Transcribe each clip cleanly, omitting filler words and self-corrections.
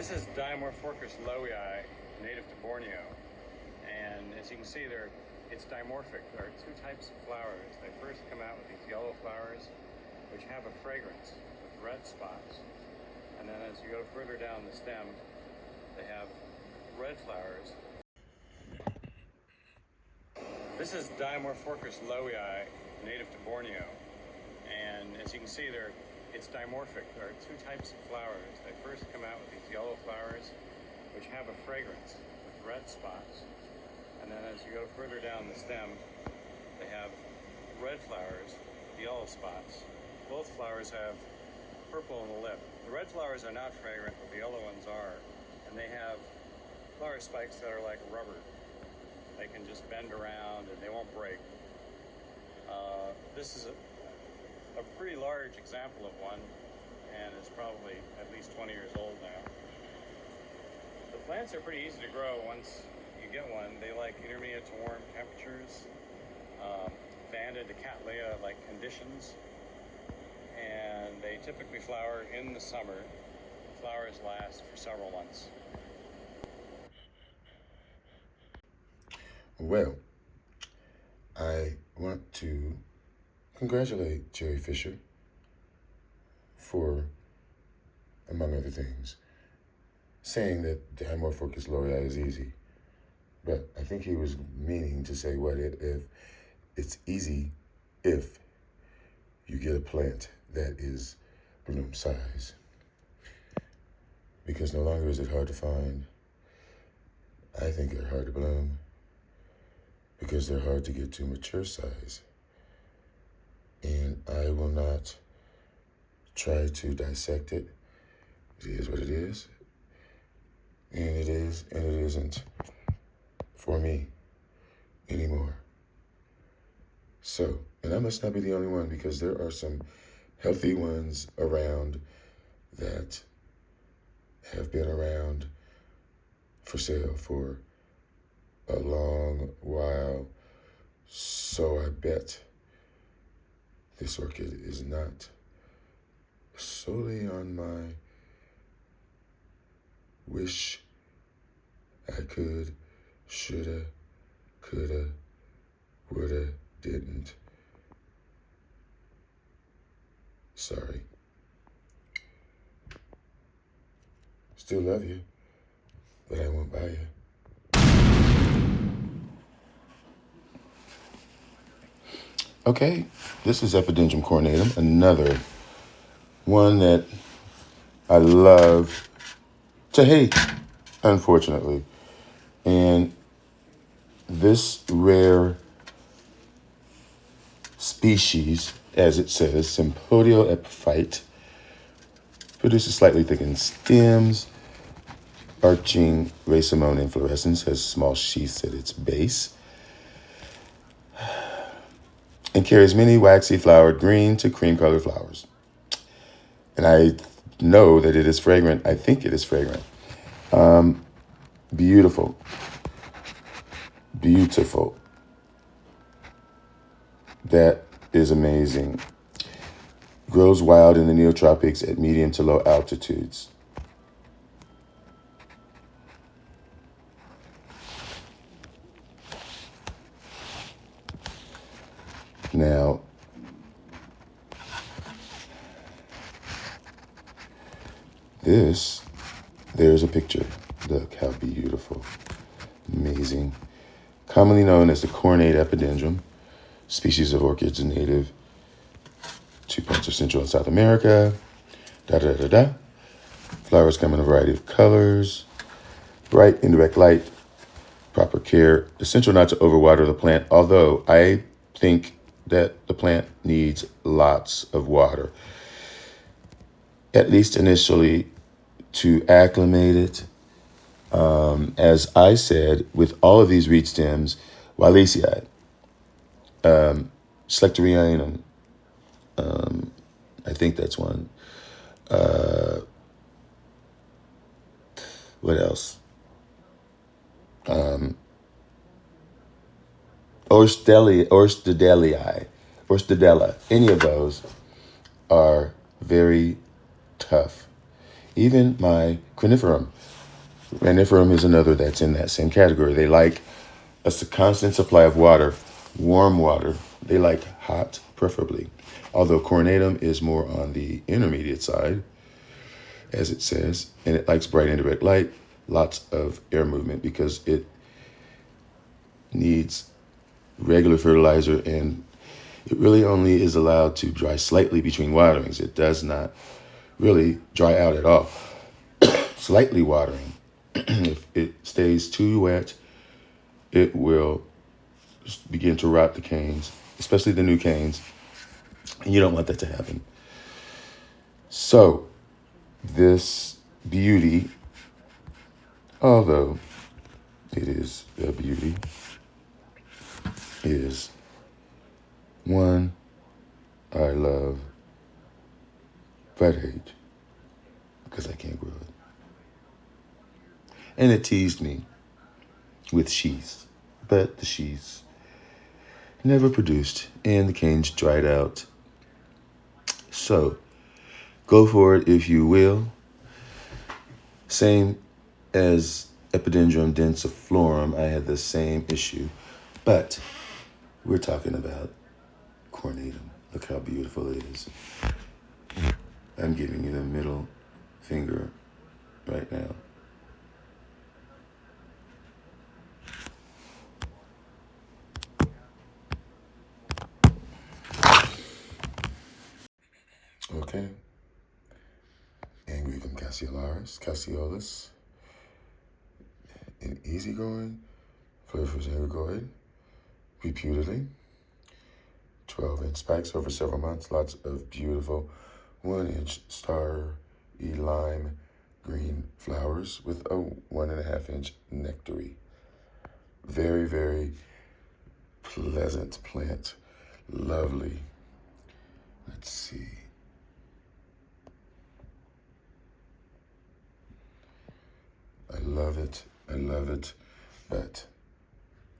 This is Dimorphorchus lowii, native to Borneo, and as you can see there, it's dimorphic. There are two types of flowers. They first come out with these yellow flowers, which have a fragrance with red spots, and then as you go further down the stem, they have red flowers. This is Dimorphorchus lowii, native to Borneo, and as you can see there, it's dimorphic. There are two types of flowers. They first come out with these yellow flowers, which have a fragrance with red spots, and then as you go further down the stem, they have red flowers with yellow spots. Both flowers have purple on the lip. The red flowers are not fragrant, but the yellow ones are, and they have flower spikes that are like rubber. They can just bend around and they won't break. This is a pretty large example of one, and it's probably at least 20 years old now. The plants are pretty easy to grow once you get one. They like intermediate to warm temperatures, Vanda to Cattleya-like conditions, and they typically flower in the summer. The flowers last for several months. Well, I want to congratulate Jerry Fisher for, among other things, saying that Dimorphorchus lowii is easy. But I think he was meaning to say if it's easy if you get a plant that is bloom size. Because no longer is it hard to find. I think they're hard to bloom because they're hard to get to mature size. And I will not try to dissect it. It is what it is. And it is, and it isn't for me anymore. So, and I must not be the only one, because there are some healthy ones around that have been around for sale for a long while. So I bet this orchid is not solely on my wish I could, shoulda, coulda, woulda, didn't. Sorry. Still love you, but I won't buy you. Okay, this is Epidendrum cornatum, another one that I love to hate, unfortunately. And this rare species, as it says, Sympodial-epiphyte, produces slightly thickened stems, arching racemone inflorescence, has small sheaths at its base, and carries many waxy flowered green to cream colored flowers. And I know that it is fragrant. I think it is fragrant. Beautiful. Beautiful. That is amazing. Grows wild in the neotropics at medium to low altitudes. Now, there's a picture. Look how beautiful. Amazing. Commonly known as the cornate epidendrum, species of orchids native to parts of Central and South America. Flowers come in a variety of colors. Bright, indirect light, proper care. Essential not to overwater the plant, although I think that the plant needs lots of water, at least initially, to acclimate it. As I said, with all of these reed stems, Wallacei, Schlecterianum, I think that's one. What else? Orchidella, any of those are very tough. Even my criniferum. Raniferum is another that's in that same category. They like a constant supply of water, warm water. They like hot, preferably. Although cornatum is more on the intermediate side, as it says, and it likes bright indirect light, lots of air movement because it needs regular fertilizer, and it really only is allowed to dry slightly between waterings. It does not really dry out at all. Slightly watering. If it stays too wet, it will begin to rot the canes, especially the new canes. And you don't want that to happen. So, this beauty, although it is a beauty, is one I love but hate because I can't grow it. And it teased me with sheaths, but the sheaths never produced and the canes dried out. So, go for it if you will. Same as Epidendrum densiflorum, I had the same issue, but we're talking about cornatum. Look how beautiful it is. I'm giving you the middle finger right now. Okay. Angrevum cassiolus, an easygoing, flavorful angragoid, reputedly. 12-inch spikes over several months, lots of beautiful 1-inch star lime green flowers with a 1.5-inch nectary. Very, very pleasant plant. Lovely. Let's see. I love it, but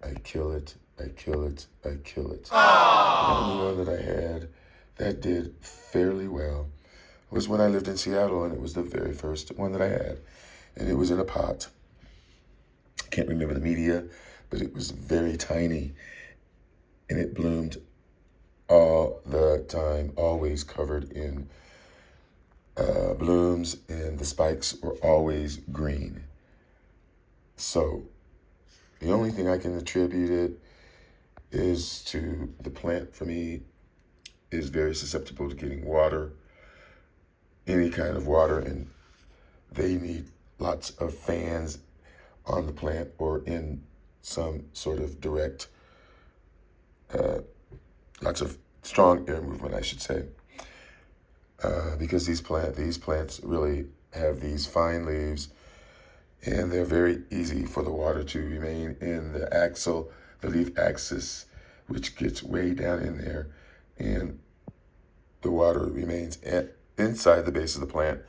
I kill it. The only one that I had that did fairly well was when I lived in Seattle, and it was the very first one that I had, and it was in a pot. I can't remember the media, but it was very tiny, and it bloomed all the time, always covered in blooms, and the spikes were always green. So the only thing I can attribute it is to the plant. For me, is very susceptible to getting water, any kind of water, and they need lots of fans on the plant or in some sort of direct, lots of strong air movement, I should say, because these plants really have these fine leaves, and they're very easy for the water to remain in the leaf axis, which gets way down in there, and the water remains inside the base of the plant,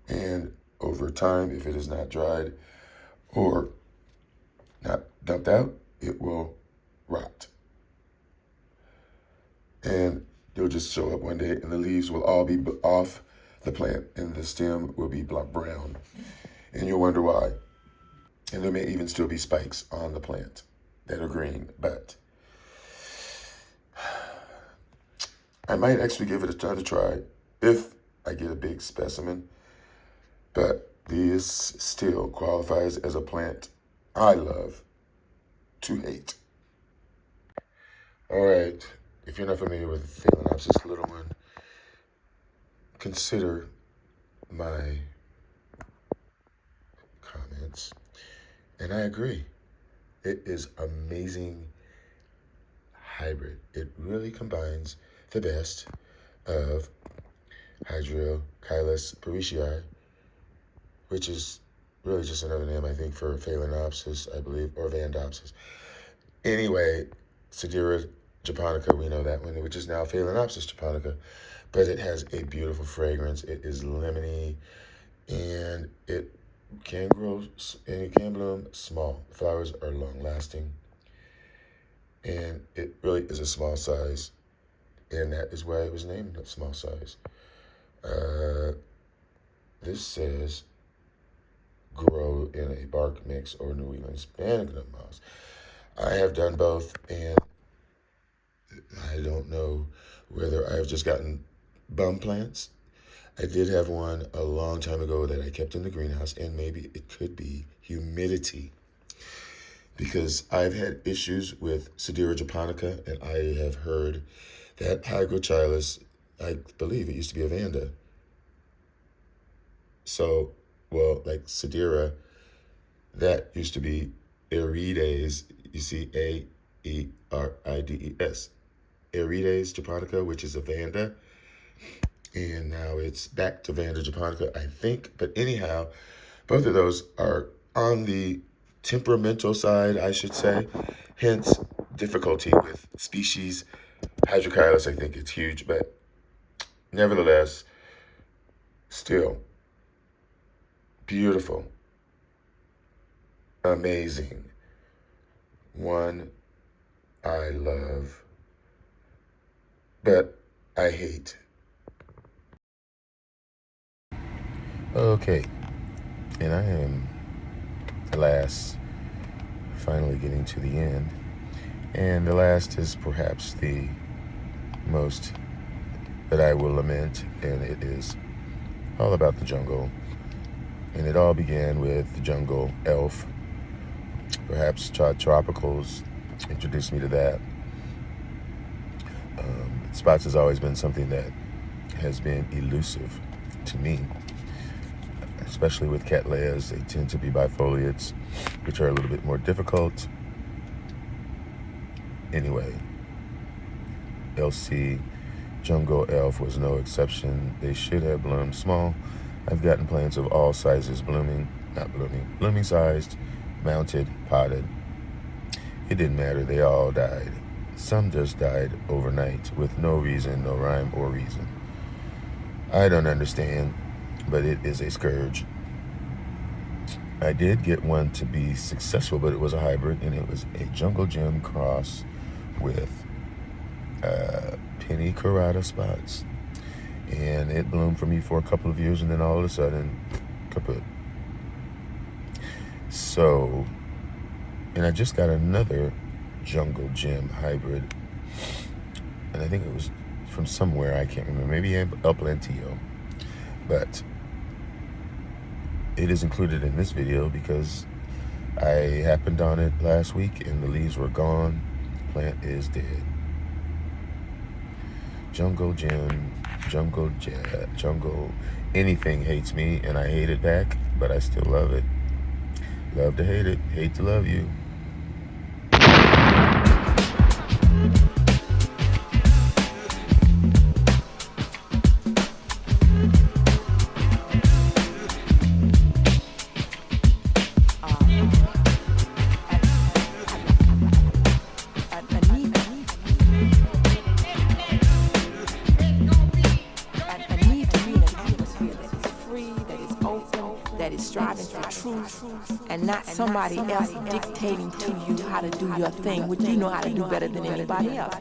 and over time, if it is not dried or not dumped out, it will rot. And they'll just show up one day, and the leaves will all be off the plant, and the stem will be brown. And you'll wonder why. And there may even still be spikes on the plant that are green, but I might actually give it another try if I get a big specimen. But this still qualifies as a plant I love to hate. All right, if you're not familiar with Phalaenopsis little one, consider my comments. And I agree. It is amazing hybrid. It really combines the best of Hydrochilus parishii, which is really just another name, I think, for Phalaenopsis, I believe, or Vandopsis. Anyway, Sedera japonica, we know that one, which is now Phalaenopsis japonica, but it has a beautiful fragrance. It is lemony, and it can grow and it can bloom small. The flowers are long-lasting, and it really is a small size, and that is why it was named a small size. this says grow in a bark mix or New England sphagnum moss. I have done both, and I don't know whether I've just gotten bum plants. I did have one a long time ago that I kept in the greenhouse, and maybe it could be humidity, because I've had issues with Sedera japonica, and I have heard that Hygrochilus, I believe it used to be a Vanda. So, well, like Sedera, that used to be Arides, you see Aerides, Arides japonica, which is a Vanda. And now it's back to Vanda japonica, I think. But anyhow, both of those are on the temperamental side, I should say. Hence, difficulty with species. Hydrochilus, I think it's huge, but nevertheless, still beautiful, amazing. One I love, but I hate. Okay, and I am, alas, finally getting to the end. And the last is perhaps the most that I will lament, and it is all about the jungle. And it all began with the jungle elf. Perhaps Tropicals introduced me to that. Spots has always been something that has been elusive to me, especially with Cattleyas. They tend to be bifoliates, which are a little bit more difficult. Anyway, LC Jungle Elf was no exception. They should have bloomed small. I've gotten plants of all sizes blooming sized, mounted, potted. It didn't matter, they all died. Some just died overnight with no reason, no rhyme or reason. I don't understand, but it is a scourge. I did get one to be successful, but it was a hybrid, and it was a Jungle Gym cross with penny carata spots. And it bloomed for me for a couple of years, and then all of a sudden, kaput. So, and I just got another Jungle Gym hybrid, and I think it was from somewhere, I can't remember, maybe El Plantillo, but it is included in this video because I happened on it last week and the leaves were gone. Plant is dead. Jungle Gym, Jungle Jet, Jungle, anything hates me, and I hate it back, but I still love it. Love to hate it, hate to love you. That is striving for truth and not somebody else dictating to you how to do your thing, which you know how to do better than anybody else.